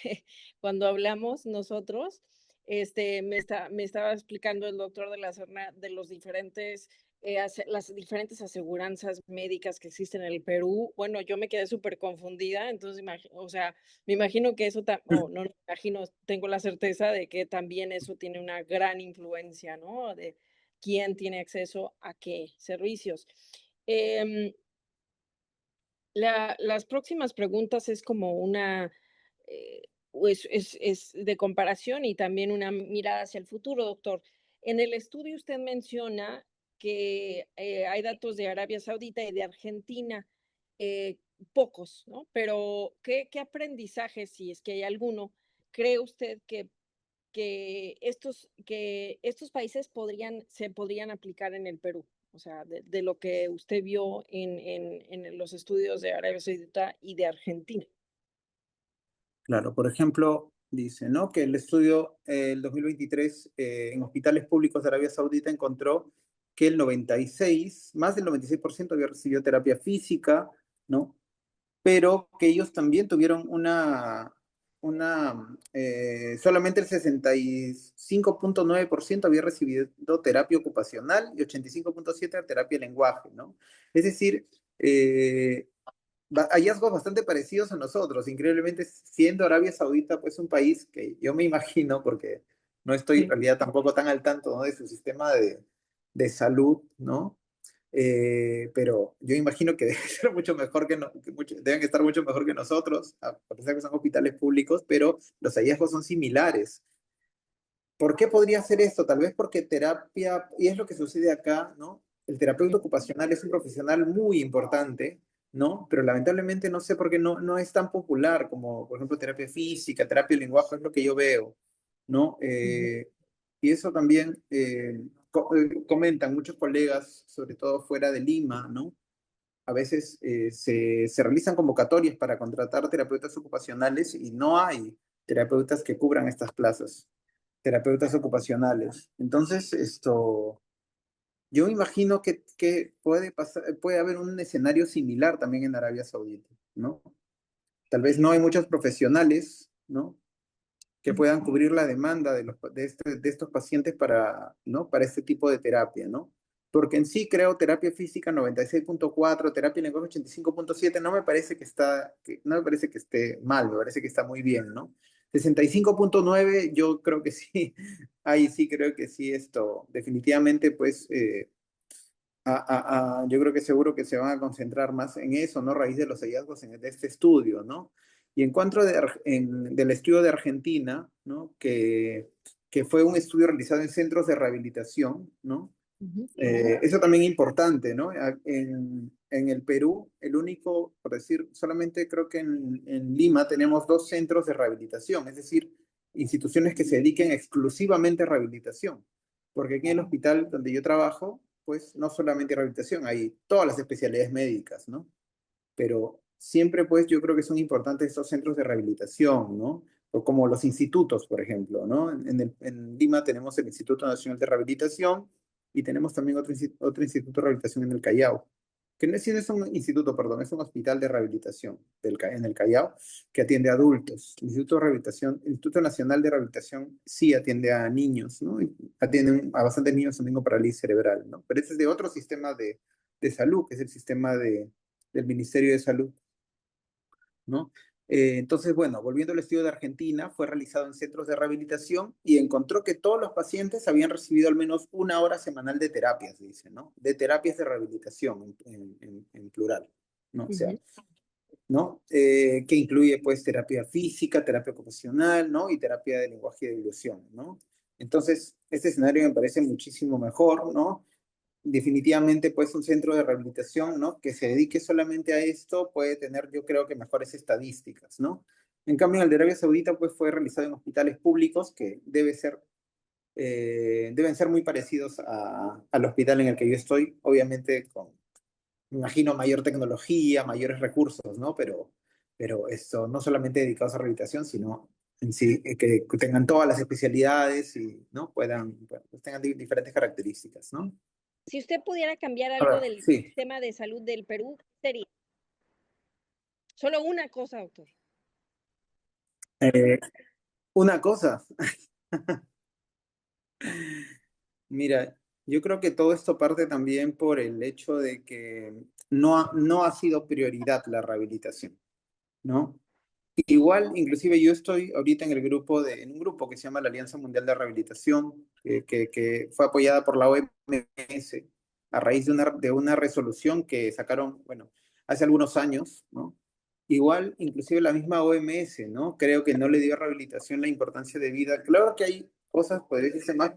cuando hablamos nosotros, me estaba explicando el doctor de de los diferentes, las diferentes aseguranzas médicas que existen en el Perú. Bueno, yo me quedé súper confundida, entonces, o sea, me imagino que eso, o no me imagino, tengo la certeza de que también eso tiene una gran influencia, ¿no? De quién tiene acceso a qué servicios. Em, las próximas preguntas es como una, pues es de comparación y también una mirada hacia el futuro, doctor. En el estudio usted menciona que hay datos de Arabia Saudita y de Argentina, eh, pocos, ¿no? Pero ¿qué aprendizaje, si es que hay alguno, cree usted que estos países se podrían aplicar en el Perú? O sea, de lo que usted vio en los estudios de Arabia Saudita y de Argentina.
Claro, por ejemplo, dice, ¿no? Que el estudio, el 2023, en hospitales públicos de Arabia Saudita encontró que el 96, más del 96% había recibido terapia física, ¿no? Pero que ellos también tuvieron solamente el 65,9% había recibido terapia ocupacional y 85,7% terapia de lenguaje, ¿no? Es decir, eh, hallazgos bastante parecidos a nosotros, increíblemente siendo Arabia Saudita pues un país que yo me imagino, porque no estoy en
Sí.
realidad tampoco tan al tanto, ¿no? De su sistema de salud, ¿no? Pero yo imagino que debe ser mucho mejor deben estar mucho mejor que nosotros, a pesar que son hospitales públicos, pero los hallazgos son similares. ¿Por qué podría ser esto? Tal vez porque terapia, y es lo que sucede acá, ¿no? El terapeuta ocupacional es un profesional muy importante, ¿no? Pero lamentablemente no sé por qué no es tan popular como, por ejemplo, terapia física, terapia de lenguaje, es lo que yo veo, ¿no?
Ujú,
Y eso también comentan muchos colegas, sobre todo fuera de Lima, ¿no? A veces se realizan convocatorias para contratar terapeutas ocupacionales y no hay terapeutas que cubran estas plazas, terapeutas ocupacionales. Entonces, yo imagino que puede pasar, puede haber un escenario similar también en Arabia Saudita, ¿no? Tal vez no hay muchos profesionales, ¿no? Que puedan cubrir la demanda de estos pacientes para, ¿no? Para este tipo de terapia, ¿no? Porque en sí creo terapia física 96,4, terapia en lenguaje 85,7, no me parece que esté mal, me parece que está muy bien, ¿no? 65,9 yo creo que sí, ahí sí creo que sí definitivamente pues yo creo que seguro que se van a concentrar más en eso, ¿no? A raíz de los hallazgos de este estudio, ¿no? Y en cuanto del estudio de Argentina, ¿no? Que fue un estudio realizado en centros de rehabilitación, ¿no?
ujú,
Eso también es importante, ¿no? En el Perú, el único, por decir, solamente creo que en Lima tenemos dos centros de rehabilitación, es decir, instituciones que se dediquen exclusivamente a rehabilitación. Porque aquí en el hospital donde yo trabajo, pues no solamente rehabilitación, hay todas las especialidades médicas, ¿no? Pero siempre, pues, yo creo que son importantes estos centros de rehabilitación, ¿no? O como los institutos, por ejemplo, ¿no? En Lima tenemos el Instituto Nacional de Rehabilitación y tenemos también otro instituto de rehabilitación en el Callao, que no es un instituto, perdón, es un hospital de rehabilitación en el Callao que atiende a adultos. El Instituto Nacional de Rehabilitación sí atiende a niños, ¿no? Y atiende a bastantes niños también con parálisis cerebral, ¿no? Pero ese es de otro sistema de salud, que es el sistema del Ministerio de Salud, ¿no? Entonces, bueno, volviendo al estudio de Argentina, fue realizado en centros de rehabilitación y encontró que todos los pacientes habían recibido al menos una hora semanal de terapias, dice, ¿no? De terapias de rehabilitación en plural, ¿no? O sea,
ujú.
¿no? Que incluye, pues, terapia física, terapia ocupacional, ¿no? Y terapia de lenguaje y de ilusión, ¿no? Entonces, este escenario me parece muchísimo mejor, ¿no? Definitivamente, pues un centro de rehabilitación, ¿no? Que se dedique solamente a esto puede tener, yo creo que mejores estadísticas, ¿no? En cambio, el de Arabia Saudita, pues fue realizado en hospitales públicos que deben ser muy parecidos al hospital en el que yo estoy, obviamente me imagino, mayor tecnología, mayores recursos, ¿no? Pero esto, no solamente dedicados a rehabilitación, sino en sí, que tengan todas las especialidades y, ¿no? Pues tengan diferentes características, ¿no?
Si usted pudiera cambiar
A
algo
ver,
del
sí.
sistema de salud del Perú, ¿qué sería? Solo una cosa, doctor.
Eh, una cosa, mira, yo creo que todo esto parte también por el hecho de que no ha sido prioridad la rehabilitación, ¿no? Igual, inclusive yo estoy ahorita en un grupo que se llama la Alianza Mundial de Rehabilitación, que fue apoyada por la OMS a raíz de una resolución que sacaron, bueno, hace algunos años, ¿no? Igual, inclusive la misma OMS, ¿no? Creo que no le dio a rehabilitación la importancia de vida. Claro que hay cosas, podría decirse más,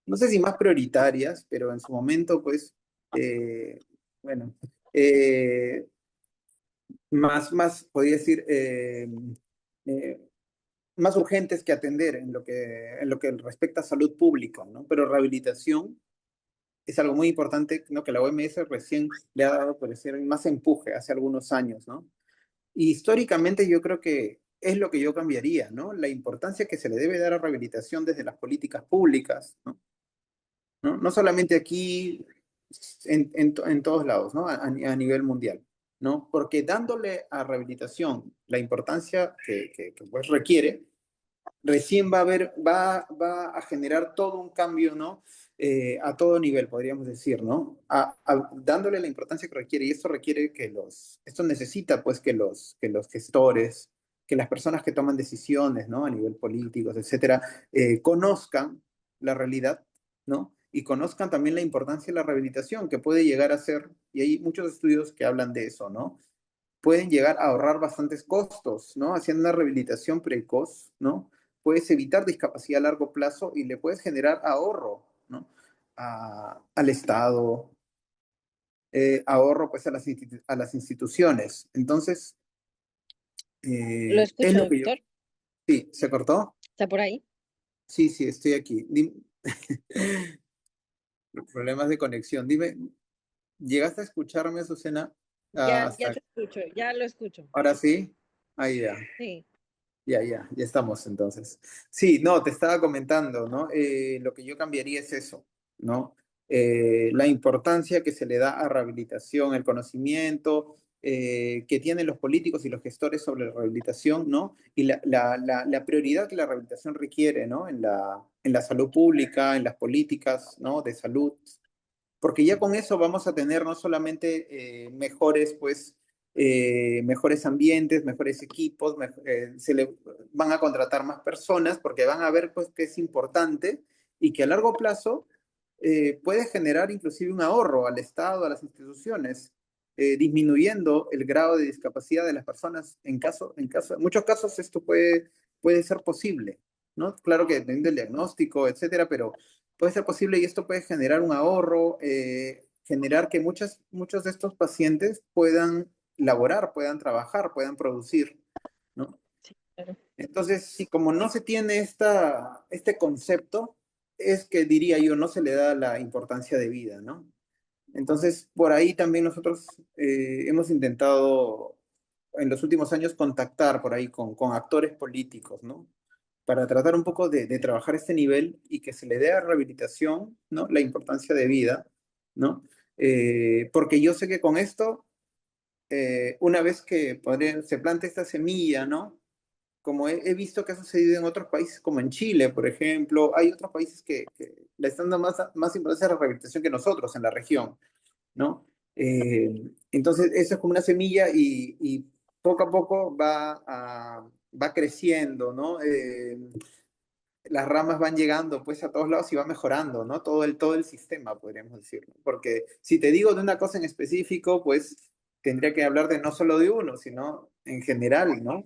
no sé si más prioritarias, pero en su momento, pues, eh, bueno, eh, podría decir, eh, más urgentes que atender en lo que respecta a salud pública, ¿no? Pero rehabilitación es algo muy importante, ¿no? Que la OMS recién le ha dado, por decir, más empuje hace algunos años, ¿no? Y históricamente yo creo que es lo que yo cambiaría, ¿no? La importancia que se le debe dar a rehabilitación desde las políticas públicas, ¿no? No solamente aquí, en todos lados, ¿no? A nivel mundial, ¿no? Porque dándole a rehabilitación la importancia que pues requiere, recién va a generar todo un cambio, ¿no? A todo nivel, podríamos decir, ¿no? Dándole la importancia que requiere, y esto requiere esto necesita, pues, que los gestores, que las personas que toman decisiones, ¿no? A nivel políticos, etcétera, conozcan la realidad, ¿no? Y conozcan también la importancia de la rehabilitación, que puede llegar a ser, y hay muchos estudios que hablan de eso, ¿no? Pueden llegar a ahorrar bastantes costos, ¿no? Haciendo una rehabilitación precoz, ¿no? Puedes evitar discapacidad a largo plazo y le puedes generar ahorro, ¿no? Al Estado, ahorro pues a las instituciones. Entonces,
Lo
es
escucho,
lo que yo...
doctor.
Sí, ¿se cortó?
¿Está por ahí?
Sí, sí, estoy aquí. Problemas de conexión. Dime, ¿llegaste a escucharme, Azucena?
Ya
Hasta
lo escucho, ya lo escucho.
ahora sí. Ahí ya.
Sí.
Ya estamos entonces. Sí, no, te estaba comentando, ¿no? Lo que yo cambiaría es eso, ¿no? La importancia que se le da a rehabilitación, el conocimiento que tienen los políticos y los gestores sobre la rehabilitación, ¿no? Y la prioridad que la rehabilitación requiere, ¿no? En la salud pública, en las políticas, ¿no? De salud, porque ya con eso vamos a tener no solamente mejores, pues, mejores ambientes, mejores equipos, se le van a contratar más personas porque van a ver, pues, que es importante y que a largo plazo puede generar inclusive un ahorro al Estado, a las instituciones, disminuyendo el grado de discapacidad de las personas. En muchos casos esto puede ser posible, ¿no? Claro que depende del diagnóstico, etcétera, pero puede ser posible y esto puede generar un ahorro, generar que muchos de estos pacientes puedan laborar, puedan trabajar, puedan producir, ¿no?
Sí, claro.
Entonces, si como no se tiene este concepto, es que diría yo, no se le da la importancia de vida, ¿no? Entonces, por ahí también nosotros hemos intentado en los últimos años contactar por ahí con actores políticos, ¿no? Para tratar un poco de trabajar este nivel y que se le dé a rehabilitación, ¿no? La importancia de vida, ¿no? Porque yo sé que con esto, una vez que se plante esta semilla, ¿no? Como he visto que ha sucedido en otros países, como en Chile, por ejemplo, hay otros países que le están dando más importancia a la rehabilitación que nosotros en la región, ¿no? Entonces, eso es como una semilla y poco a poco va creciendo, ¿no? Las ramas van llegando pues a todos lados y va mejorando, ¿no? Todo el sistema, podríamos decirlo. Porque si te digo de una cosa en específico, pues tendría que hablar de no solo de uno, sino en general, ¿no?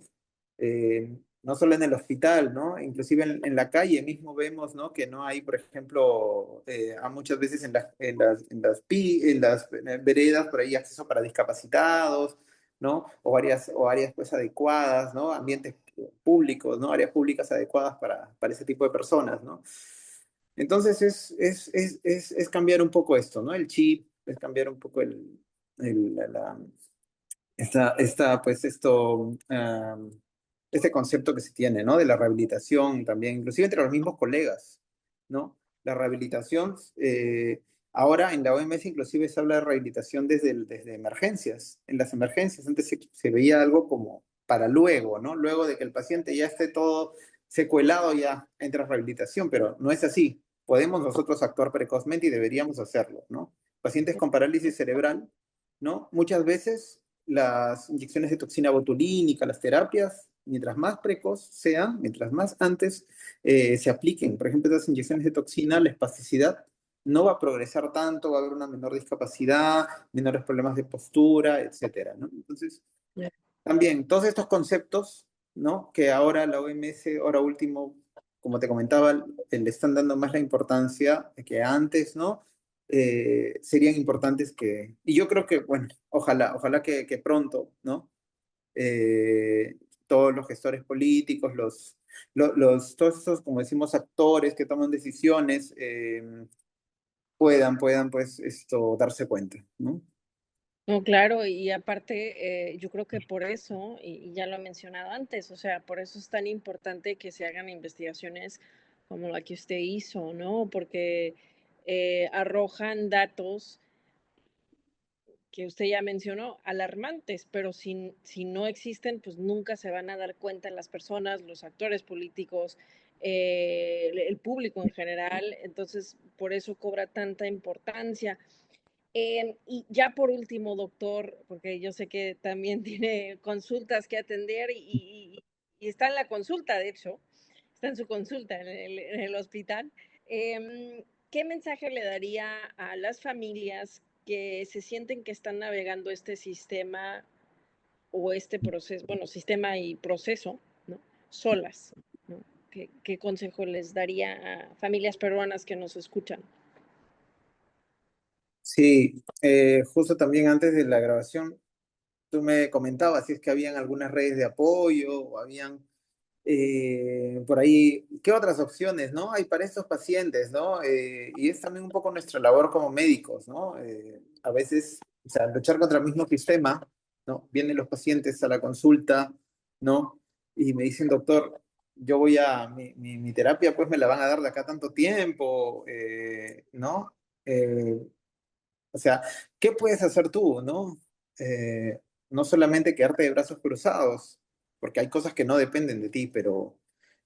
No solo en el hospital, ¿no? Inclusive en la calle mismo vemos, ¿no? Que no hay, por ejemplo, a muchas veces en las veredas por ahí acceso para discapacitados, ¿no? O áreas pues adecuadas, ¿no? Ambientes públicos, ¿no? Áreas públicas adecuadas para ese tipo de personas, ¿no? Entonces es cambiar un poco esto, ¿no? El chip, es cambiar un poco el, la, la- pues esto, este concepto que se tiene, ¿no? De la rehabilitación también, inclusive entre los mismos colegas, ¿no? La rehabilitación, ahora en la OMS inclusive se habla de rehabilitación desde emergencias. En las emergencias antes se veía algo como para luego, ¿no? Luego de que el paciente ya esté todo secuelado, ya entra rehabilitación, pero no es así. Podemos nosotros actuar precozmente y deberíamos hacerlo, ¿no? Pacientes con parálisis cerebral, ¿no? Muchas veces las inyecciones de toxina botulínica, las terapias, mientras más precoz sean, mientras más antes se apliquen, por ejemplo, esas inyecciones de toxina, la espasticidad no va a progresar tanto, va a haber una menor discapacidad, menores problemas de postura, etcétera, ¿no? Entonces,
Ya.
también todos estos conceptos, ¿no? Que ahora la OMS, ahora último, como te comentaba, le están dando más la importancia que antes, ¿no? Serían importantes y yo creo que, bueno, ojalá que pronto, ¿no? Eh, todos los gestores políticos, todos esos, como decimos, actores que toman decisiones, puedan, pues, darse cuenta, ¿no?
No, claro, y aparte, yo creo que por eso, y ya lo he mencionado antes, o sea, por eso es tan importante que se hagan investigaciones como la que usted hizo, ¿no? Porque arrojan datos que usted ya mencionó, alarmantes, pero si no existen, pues nunca se van a dar cuenta las personas, los actores políticos, el público en general. Entonces, por eso cobra tanta importancia. Y ya por último, doctor, porque yo sé que también tiene consultas que atender y está en la consulta, de hecho, está en su consulta en el hospital. ¿Qué mensaje le daría a las familias que se sienten que están navegando este sistema o este proceso, bueno, sistema y proceso, ¿no? Solas, ¿no? ¿Qué consejo les daría a familias peruanas que nos escuchan?
Sí, justo también antes de la grabación, tú me comentabas si es que habían algunas redes de apoyo o habían por ahí, ¿qué otras opciones, no? Hay para estos pacientes, ¿no? Y es también un poco nuestra labor como médicos, ¿no? A veces, o sea, luchar contra el mismo sistema, ¿no? Vienen los pacientes a la consulta, ¿no? Y me dicen, doctor, yo voy mi terapia, pues me la van a dar de acá tanto tiempo, ¿no? Eh, o sea, ¿qué puedes hacer tú, no? Eh, no solamente quedarte de brazos cruzados, porque hay cosas que no dependen de ti, pero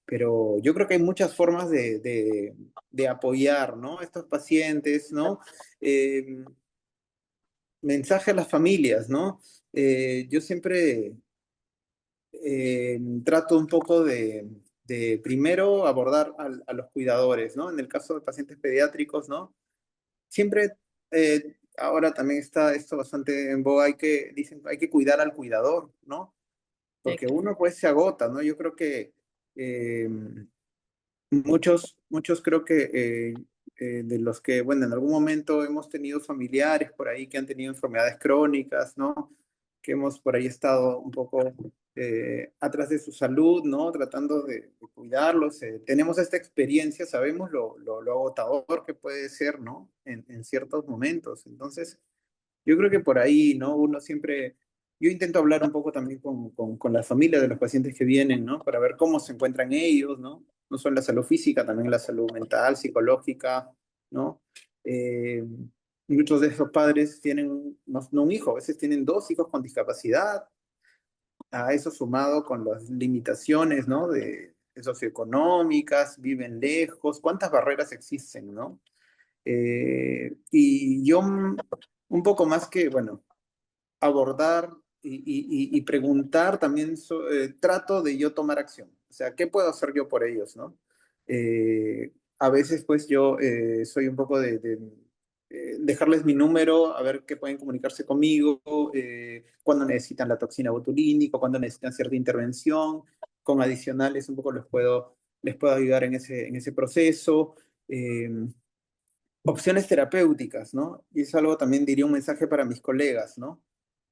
yo creo que hay muchas formas de apoyar, ¿no? A estos pacientes, ¿no? Eh, mensaje a las familias, ¿no? Yo siempre trato un poco de primero abordar a los cuidadores, ¿no? En el caso de pacientes pediátricos, ¿no? Siempre, ahora también está esto bastante en boga, dicen, hay que cuidar al cuidador, ¿no? Porque uno pues se agota, ¿no? Yo creo que eh, muchos creo que de los que, bueno, en algún momento hemos tenido familiares por ahí que han tenido enfermedades crónicas, ¿no? Que hemos por ahí estado un poco atrás de su salud, ¿no? Tratando de cuidarlos. Tenemos esta experiencia, sabemos lo agotador que puede ser, ¿no? En ciertos momentos. Entonces, yo creo que por ahí, ¿no? Uno siempre, yo intento hablar un poco también con la familia de los pacientes que vienen, ¿no? Para ver cómo se encuentran ellos, ¿no? No solo la salud física, también la salud mental, psicológica, ¿no? Eh, muchos de esos padres tienen, no un hijo, a veces tienen dos hijos con discapacidad, a eso sumado con las limitaciones, ¿no? De socioeconómicas, viven lejos, cuántas barreras existen, ¿no? Y yo un poco más que, bueno, abordar y preguntar también, trato de yo tomar acción. O sea, ¿qué puedo hacer yo por ellos, no? A veces, pues, yo soy un poco dejarles mi número, a ver qué pueden comunicarse conmigo, cuando necesitan la toxina botulínica, cuando necesitan cierta intervención, con adicionales un poco les puedo ayudar en ese proceso. Eh, opciones terapéuticas, ¿no? Y es algo también diría un mensaje para mis colegas, ¿no?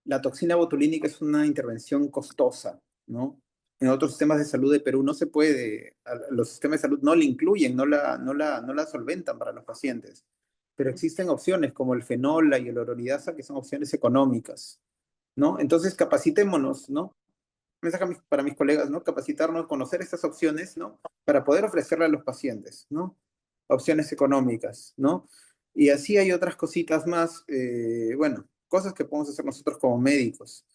La toxina botulínica es una intervención costosa, ¿no? En otros sistemas de salud de Perú no se puede, los sistemas de salud no la incluyen, no la solventan para los pacientes. Pero existen opciones como el fenol, la hialuronidasa, que son opciones económicas, ¿no? Entonces capacitémonos, ¿no? mensaje para mis colegas, ¿no? Capacitarnos, conocer estas opciones, ¿no? Para poder ofrecerle a los pacientes, ¿no? Opciones económicas, ¿no? Y así hay otras cositas más, bueno, cosas que podemos hacer nosotros como médicos.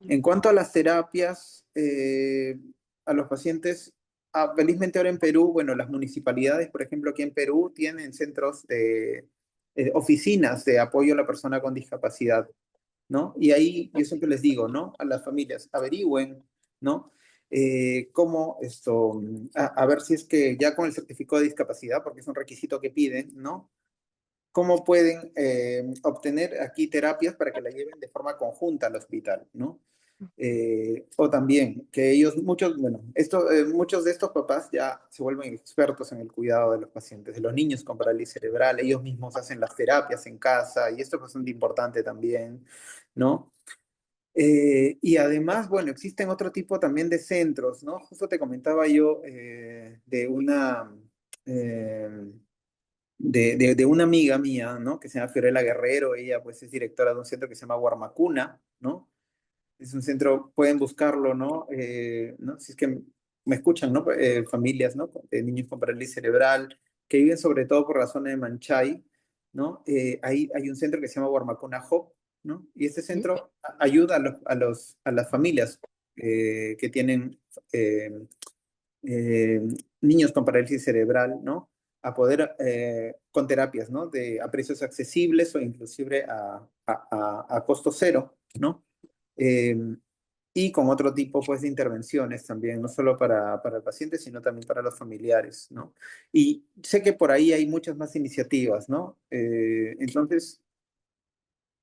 En cuanto a las terapias, a los pacientes, felizmente ahora en Perú, bueno, las municipalidades, por ejemplo, aquí en Perú, tienen centros de oficinas de apoyo a la persona con discapacidad, ¿no? Y ahí yo siempre les digo, ¿no? A las familias, averigüen, ¿no? Cómo esto, a ver si es que ya con el certificado de discapacidad, porque es un requisito que piden, ¿no? Cómo pueden obtener aquí terapias para que la lleven de forma conjunta al hospital, ¿no? O también que ellos, muchos, bueno, muchos de estos papás ya se vuelven expertos en el cuidado de los pacientes, de los niños con parálisis cerebral, ellos mismos hacen las terapias en casa y esto es bastante importante también, ¿no? Y además, bueno, existen otro tipo también de centros, ¿no? Justo te comentaba yo de una... eh, de una amiga mía, ¿no? Que se llama Fiorella Guerrero, ella pues es directora de un centro que se llama Guarmacuna, ¿no? Es un centro, pueden buscarlo, ¿no? ¿No? Si es que me escuchan, ¿no? Familias, ¿no? De niños con parálisis cerebral, que viven sobre todo por la zona de Manchay, ¿no? Ahí hay un centro que se llama Guarmacuna Hub, ¿no? Y este centro ayuda a las familias que tienen eh, eh, niños con parálisis cerebral, ¿no? A poder, con terapias, ¿no? A precios accesibles o inclusive a costo cero, ¿no? Eh, y con otro tipo, pues, de intervenciones también, no solo para el paciente, sino también para los familiares, ¿no? Y sé que por ahí hay muchas más iniciativas, ¿no? Entonces,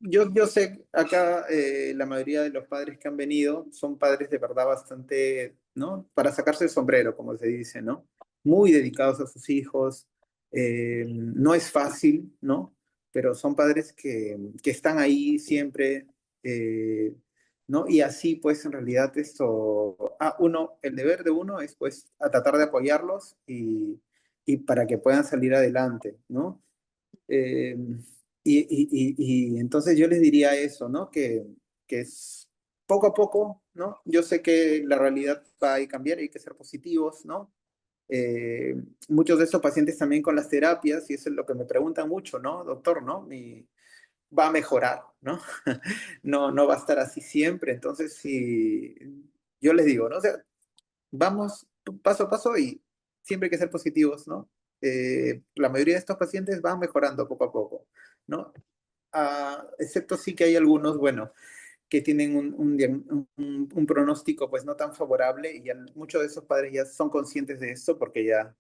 yo sé, acá la mayoría de los padres que han venido son padres de verdad bastante, ¿no? Para sacarse el sombrero, como se dice, ¿no? Muy dedicados a sus hijos. No es fácil, ¿no? Pero son padres que están ahí siempre, ¿no? Y así, pues, en realidad esto, el deber de uno es, pues, a tratar de apoyarlos y para que puedan salir adelante, ¿no? Eh, y entonces yo les diría eso, ¿no? Que es poco a poco, ¿no? Yo sé que la realidad va a cambiar, hay que ser positivos, ¿no? Eh, Muchos de estos pacientes también con las terapias, y eso es lo que me preguntan mucho, ¿no? Doctor, ¿no? Va a mejorar, ¿no? No va a estar así siempre, entonces sí, yo les digo, ¿no? O sea, vamos paso a paso y siempre hay que ser positivos, ¿no? La mayoría de estos pacientes van mejorando poco a poco, ¿no? Excepto sí que hay algunos, bueno, que tienen un pronóstico pues no tan favorable y ya muchos de esos padres ya son conscientes de esto porque ya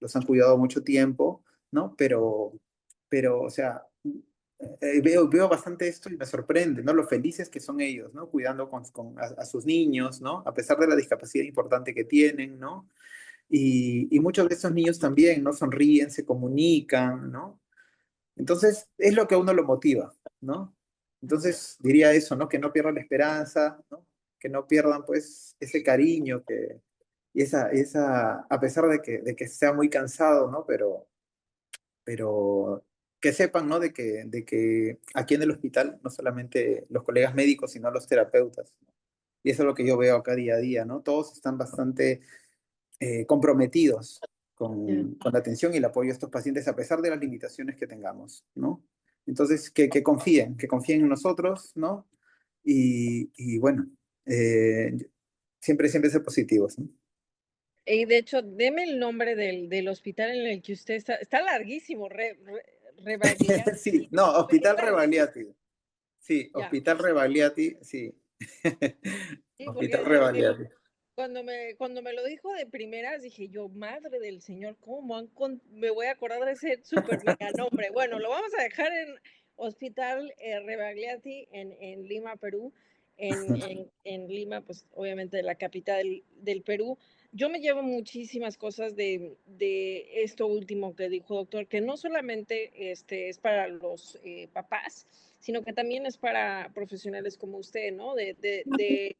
los han cuidado mucho tiempo, ¿no? O sea, veo bastante esto y me sorprende, ¿no? Lo felices que son ellos, ¿no? Cuidando a sus niños, ¿no? A pesar de la discapacidad importante que tienen, ¿no? Y muchos de esos niños también, ¿no? Sonríen, se comunican, ¿no? Entonces, es lo que a uno lo motiva, ¿no? Entonces, diría eso, ¿no? Que no pierdan la esperanza, ¿no? Que no pierdan, pues, ese cariño a pesar de que sea muy cansado, ¿no? Pero que sepan, ¿no? De que aquí en el hospital, no solamente los colegas médicos, sino los terapeutas, ¿no? Y eso es lo que yo veo acá día a día, ¿no? Todos están bastante comprometidos
Ya.
con la atención y el apoyo a estos pacientes a pesar de las limitaciones que tengamos, ¿no? Entonces, que confíen en nosotros, ¿no? Y bueno, siempre ser positivos, ¿no?
Y de hecho, deme el nombre del hospital en el que usted está. Está larguísimo,
Sí, no, Hospital
Está larguísimo.
Rebagliati. Sí,
Ya.
Hospital Rebagliati, sí.
Sí,
Hospital
porque
Rebagliati.
cuando me lo dijo de primeras, dije yo, madre del Señor, ¿cómo me voy a acordar de ese super mega nombre? Bueno, lo vamos a dejar en Hospital Rebagliati en Lima, Perú. En Lima, pues obviamente la capital del Perú. Yo me llevo muchísimas cosas de esto último que dijo doctor, que no solamente es para los papás, sino que también es para profesionales como usted, ¿no? De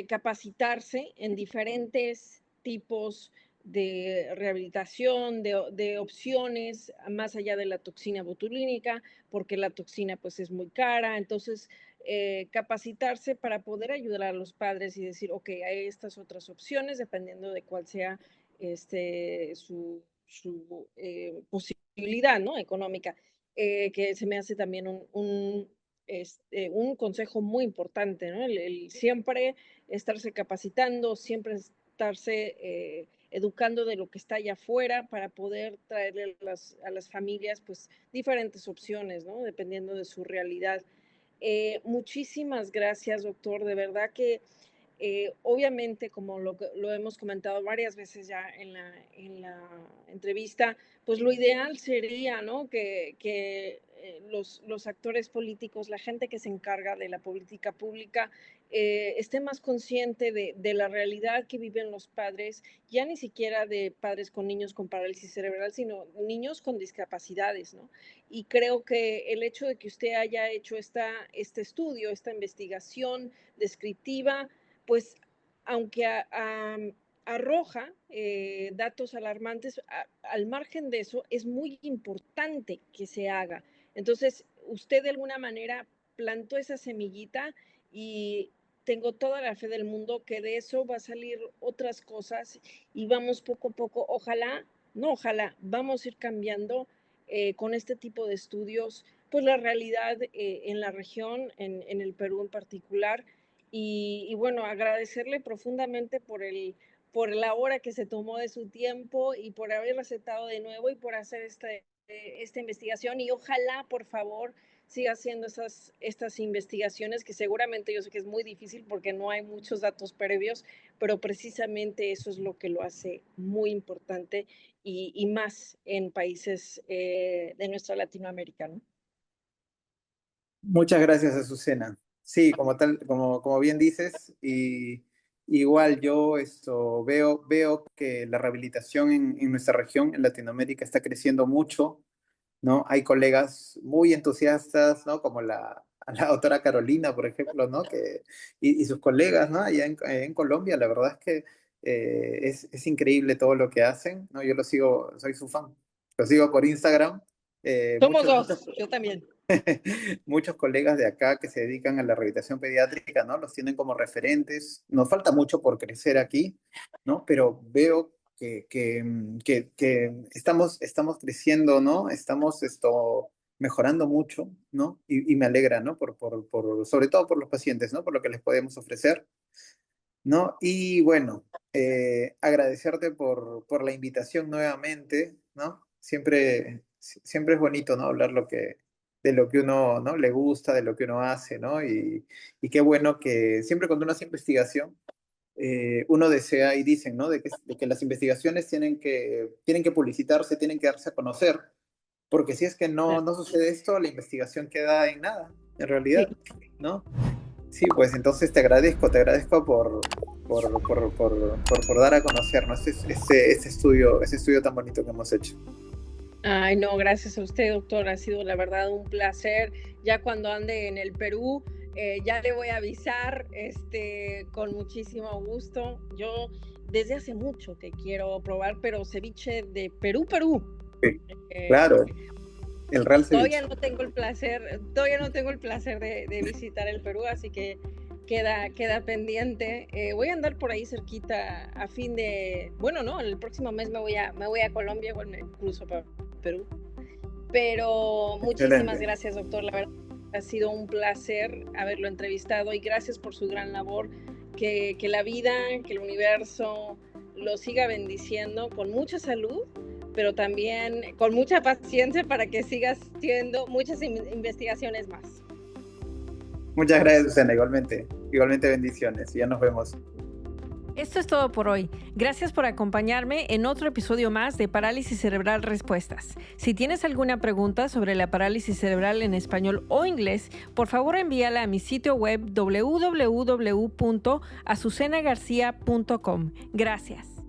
capacitarse en diferentes tipos de rehabilitación, de opciones más allá de la toxina botulínica, porque la toxina pues es muy cara. Entonces, capacitarse para poder ayudar a los padres y decir, ok, hay estas otras opciones, dependiendo de cuál sea su posibilidad, ¿no? Económica, que se me hace también un consejo muy importante, ¿no? El siempre estarse capacitando, siempre estarse educando de lo que está allá afuera para poder traerle a las familias pues diferentes opciones, ¿no? Dependiendo de su realidad. Muchísimas gracias, doctor. De verdad que obviamente, como lo hemos comentado varias veces ya en la entrevista, pues lo ideal sería, ¿no? Que los actores políticos, la gente que se encarga de la política pública, esté más consciente de la realidad que viven los padres, ya ni siquiera de padres con niños con parálisis cerebral, sino niños con discapacidades, ¿no? Y creo que el hecho de que usted haya hecho este estudio, esta investigación descriptiva, pues aunque arroja datos alarmantes, al margen de eso es muy importante que se haga. Entonces, usted de alguna manera plantó esa semillita y tengo toda la fe del mundo que de eso va a salir otras cosas y vamos poco a poco, ojalá, no ojalá, vamos a ir cambiando con este tipo de estudios, pues la realidad en la región, en el Perú en particular. Y bueno, agradecerle profundamente por la hora que se tomó de su tiempo y por haber aceptado de nuevo y por hacer esta investigación. Y ojalá, por favor, siga haciendo estas investigaciones, que seguramente yo sé que es muy difícil porque no hay muchos datos previos, pero precisamente eso es lo que lo hace muy importante y más en países de nuestra Latinoamérica, ¿no?
Muchas gracias, Azucena. Sí, como tal, como bien dices, y igual yo veo que la rehabilitación en nuestra región, en Latinoamérica, está creciendo mucho, ¿no? Hay colegas muy entusiastas, ¿no? Como la doctora Carolina, por ejemplo, ¿no? Y sus colegas, ¿no? Allá en Colombia, la verdad es que es increíble todo lo que hacen, ¿no? Yo lo sigo, soy su fan, lo sigo por Instagram.
Somos
Muchos,
dos, yo también.
muchos colegas de acá que se dedican a la rehabilitación pediátrica, ¿no? Los tienen como referentes. Nos falta mucho por crecer aquí, ¿no? Pero veo que estamos creciendo, ¿no? Estamos mejorando mucho, ¿no? Y me alegra, ¿no? Sobre todo por los pacientes, ¿no? Por lo que les podemos ofrecer, ¿no? Y bueno, agradecerte por la invitación nuevamente, ¿no? Siempre es bonito, ¿no? Hablar de lo que uno, ¿no? le gusta, de lo que uno hace, ¿no? Y qué bueno que siempre cuando uno hace investigación, uno desea y dicen, ¿no? De que las investigaciones tienen que publicitarse, tienen que darse a conocer, porque si es que no sucede esto, la investigación queda en nada, en
Sí.
realidad, ¿no? Sí, pues entonces te agradezco por dar a conocer, ¿no? Este estudio tan bonito que hemos hecho.
Ay, no, gracias a usted, doctor. Ha sido la verdad un placer. Ya cuando ande en el Perú, ya le voy a avisar, con muchísimo gusto. Yo desde hace mucho que quiero probar, pero ceviche de Perú, Perú.
Sí,
Eh,
claro, el Real
Todavía
Ceviche.
no tengo el placer de visitar el Perú, así que queda pendiente. Voy a andar por ahí cerquita a fin de, bueno, no, el próximo mes me voy a Colombia, igual me cruzo para Perú. Pero muchísimas
Excelente.
gracias, doctor. La verdad ha sido un placer haberlo entrevistado y gracias por su gran labor. Que la vida, que el universo lo siga bendiciendo con mucha salud, pero también con mucha paciencia para que siga haciendo muchas investigaciones más.
Muchas gracias, Susana, igualmente. Igualmente bendiciones. Ya nos vemos.
Esto es todo por hoy. Gracias por acompañarme en otro episodio más de Parálisis Cerebral Respuestas. Si tienes alguna pregunta sobre la parálisis cerebral en español o inglés, por favor envíala a mi sitio web www.azucenagarcia.com. Gracias.